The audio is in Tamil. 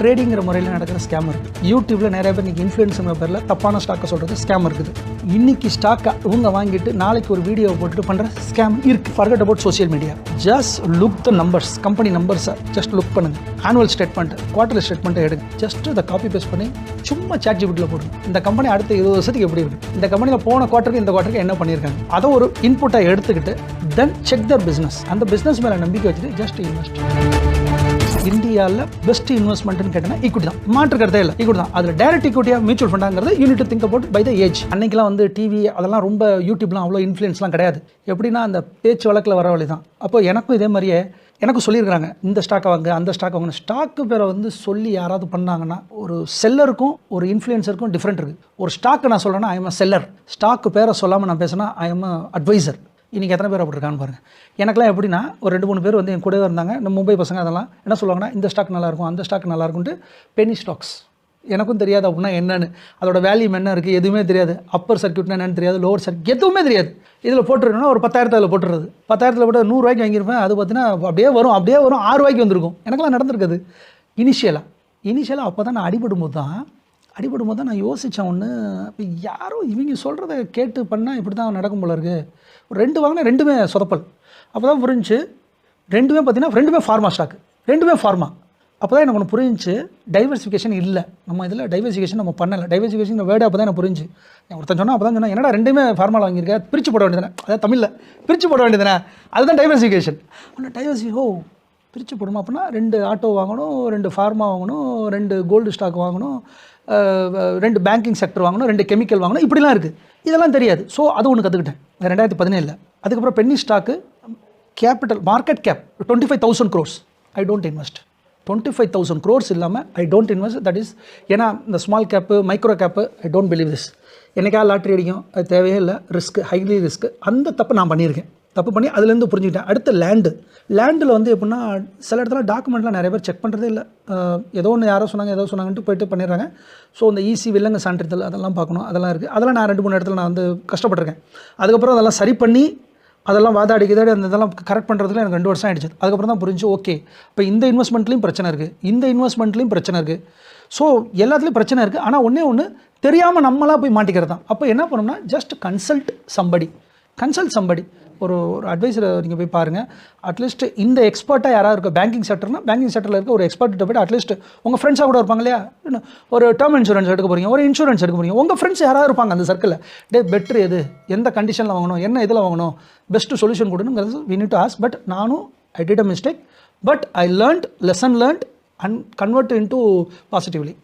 ட்ரேடிங்கிற முறையில் நடக்கிற ஸ்கேம் இருக்குது. யூடியூப்பில் நிறைய பேர் இன்றைக்கி இன்ஃப்ளூயன்ஸுங்கிற பேரில் தப்பான ஸ்டாக்கை சொல்கிறது ஸ்கேம் இருக்குது. இன்றைக்கி ஸ்டாக்கை இவங்க வாங்கிட்டு நாளைக்கு ஒரு வீடியோ போட்டுட்டு பண்ணுற ஸ்கேம் இருக்குது. Forget about social media. Just look the numbers, company நம்பர்ஸை ஜஸ்ட் லுக் பண்ணுங்கள். ஆனுவல் ஸ்டேட்மெண்ட், குவார்டர்லி ஸ்டேட்மெண்ட்டை எடுங்க. ஜஸ்ட் இதை காப்பி பேஸ்ட் பண்ணி சும்மா ChatGPTயில் போடுங்க. இந்த கம்பெனி அடுத்த 20 வருஷத்துக்கு எப்படி இருக்குது, இந்த கம்பெனியில் போன குவார்ட்டருக்கு இந்த குவார்ட்டருக்கு என்ன பண்ணியிருக்காங்க, அதை ஒரு இன்புட்டை எடுத்துக்கிட்டு தென் செக் தர் பிஸ்னஸ். அந்த பிஸ்னஸ் மேலே நம்பிக்கை வச்சுட்டு ஜஸ்ட் இன்வெஸ்ட். இந்தியாவில் பெஸ்ட் இன்வெஸ்ட்மெண்ட்னு கேட்டேன்னா ஈக்விட்டி தான், மாற்று கருத்தே இல்லை, ஈக்விட்டி தான். அதில் டைரக்ட் ஈக்விட்டியாக மியூச்சுவல் ஃபண்டாங்கிறது you need to think about by the age. அன்னைக்கெல்லாம் வந்து டிவி அதெல்லாம் ரொம்ப யூடியூப்லாம் அவ்வளோ இன்ஃப்ளூயன்ஸ்லாம் கிடையாது. எப்படின்னா அந்த பேச்சு வழக்கில் வர வழி தான். அப்போ எனக்கும் இதே மாதிரியே எனக்கும் சொல்லியிருக்கிறாங்க, இந்த ஸ்டாக்கை வாங்க, அந்த ஸ்டாக்கை வாங்க. ஸ்டாக்கு பேரை வந்து சொல்லி யாராவது பண்ணாங்கன்னா ஒரு செல்லருக்கும் ஒரு இன்ஃப்ளூயன்ஸருக்கும் டிஃப்ரெண்ட் இருக்குது. ஒரு ஸ்டாக்கு நான் சொல்கிறேன்னா I am a seller. Stock பேரை சொல்லாமல் நான் பேசினா ஐ எம் அ அட்வைசர். இன்றைக்கி எத்தனை பேர் அப்படி இருக்கான்னு பாருங்கள். எனக்குலாம் எப்படின்னா ஒரு 2-3 பேர் வந்து என் கூடவே இருந்தாங்க, இந்த மும்பை பசங்க. அதெல்லாம் என்ன சொல்லுவாங்கன்னா, இந்த ஸ்டாக் நல்லாயிருக்கும், அந்த ஸ்டாக் நல்லாயிருக்கும்ட்டு பெனி ஸ்டாக்ஸ். எனக்கும் தெரியாது அப்படின்னா என்னென்னு, அதோட வேல்யூம் என்ன இருக்குது எதுவுமே தெரியாது. அப்பர் சர்க்யூட்னா என்னென்னு தெரியாது, லோவர் சர்க்யூட் எதுவுமே தெரியாது. இதில் போட்டுருக்கோன்னா ஒரு 10,000 அதில் போட்டுறது. 10,000 போட்டு 100 ரூபாய்க்கு வாங்கியிருப்பேன். அது பார்த்தீங்கன்னா அப்படியே வரும் 6 ரூபாய்க்கு வந்திருக்கும். எனக்கெல்லாம் நடந்திருக்குது இனிஷியலாக. அப்போ தான் நான் அடிபடும் போது தான் நான் யோசித்தேன் ஒன்று. இப்போ யாரோ இவங்க சொல்கிறத கேட்டு பண்ணால் இப்படி தான் நடக்கும் போல இருக்குது. ஒரு 2 வாங்கினா 2மே சொதப்பல். அப்போ தான் புரிஞ்சு 2மே பார்த்தீங்கன்னா 2மே ஃபார்மா ஸ்டாக்கு, 2மே ஃபார்மா. அப்போ தான் எனக்கு ஒன்று புரிஞ்சு, டைவர்சிஃபிகேஷன் இல்லை நம்ம இதில். டைவர்சிஃபிகேஷன் நம்ம பண்ணலை. டைவர்சிஃபிகேஷன் வேர்டு அப்போ தான் எனக்கு புரிஞ்சு. ஒருத்தன் சொன்னால் அப்போ தான் சொன்னால், என்னடா 2மே ஃபார்மாவில் வாங்கியிருக்கேன், பிரித்து போட வேண்டியதானே, அதாவது தமிழில் பிரித்து போட வேண்டியதானே, அதுதான் டைவர்சிஃபிகேஷன். ஆனால் பிரித்து போடணும் அப்படின்னா 2 ஆட்டோ வாங்கணும், 2 ஃபார்மா வாங்கணும், 2 கோல்டு ஸ்டாக் வாங்கணும், 2 பேங்கிங் செக்டர் வாங்கணும், 2 கெமிக்கல் வாங்கணும், இப்படிலாம் இருக்குது. இதெல்லாம் தெரியாது. ஸோ அது ஒன்று கற்றுக்கிட்டேன் 2017. அதுக்கப்புறம் penny stock capital market cap 25,000 crores. I don't invest. 25,000 crores இல்லாமல் I don't invest. That is ஏன்னா இந்த small cap, micro cap, I don't believe this. என்னைக்கா லாட்ரி அடிக்கும், அது தேவையே இல்லை, ரிஸ்க், ஹைலி ரிஸ்க். அந்த தப்பு நான் பண்ணியிருக்கேன். தப்பு பண்ணி அதுலேருந்து புரிஞ்சுக்கிட்டேன். அடுத்து லேண்டில் வந்து எப்படின்னா சில இடத்துல டாக்குமெண்ட்லாம் நிறைய பேர் செக் பண்ணுறதே இல்லை. ஏதோ ஒன்று யாரோ சொன்னாங்கன்ட்டு போய்ட்டு பண்ணிடுறாங்க. ஸோ இந்த வில்லங்க சான்றிதழ் அதெல்லாம் பார்க்கணும், அதெல்லாம் இருக்குது. அதெல்லாம் நான் 2-3 இடத்துல நான் வந்து கஷ்டப்பட்டிருக்கேன். அதுக்கப்புறம் அதெல்லாம் சரி பண்ணி அதெல்லாம் வாதாடி அந்த இதெல்லாம் கரெக்ட் பண்ணுறதுல எனக்கு 2 வருஷம் ஆகிடுச்சு. அதுக்கப்புறம் தான் புரிஞ்சு, ஓகே இப்போ இந்த இன்வெஸ்ட்மெண்ட்லேயும் பிரச்சனை இருக்குது, இந்த இன்வெஸ்ட்மெண்ட்லேயும் பிரச்சனை இருக்குது. ஸோ எல்லாத்துலேயும் பிரச்சனை இருக்குது. ஆனால் ஒன்று தெரியாமல் நம்மளாக போய் மாட்டிக்கிறது தான். அப்போ என்ன பண்ணணும்னா ஜஸ்ட் கன்சல்ட் சம்படி. ஒரு அட்வைஸரை நீங்கள் போய் பாருங்கள். அட்லீஸ்ட் இந்த எக்ஸ்பர்ட்டாக யாராவது இருக்க, பேங்கிங் செக்டரில் இருக்க ஒரு எக்ஸ்பர்ட்டை போய்ட்டு அட்லீஸ்ட் உங்கள் ஃப்ரெண்ட்ஸாக கூட இருப்பாங்க இல்லையா, ஒரு டேர்ம் இன்சூரன்ஸ் எடுக்க போகிறீங்க, ஒரு இன்சூரன்ஸ் எடுக்க போகிறீங்க, உங்கள் ஃப்ரெண்ட்ஸ் யாராவது இருப்பாங்க அந்த சர்க்கிளில். பெட்ரு எது, எந்த கண்டிஷனில் வாங்கணும், என்ன இதில் வாங்கணும், பெஸ்ட்டு சொல்யூஷன் கொடுங்கிறது we need to ask. But நானும் I did a mistake, but I lesson learnt and convert into positively.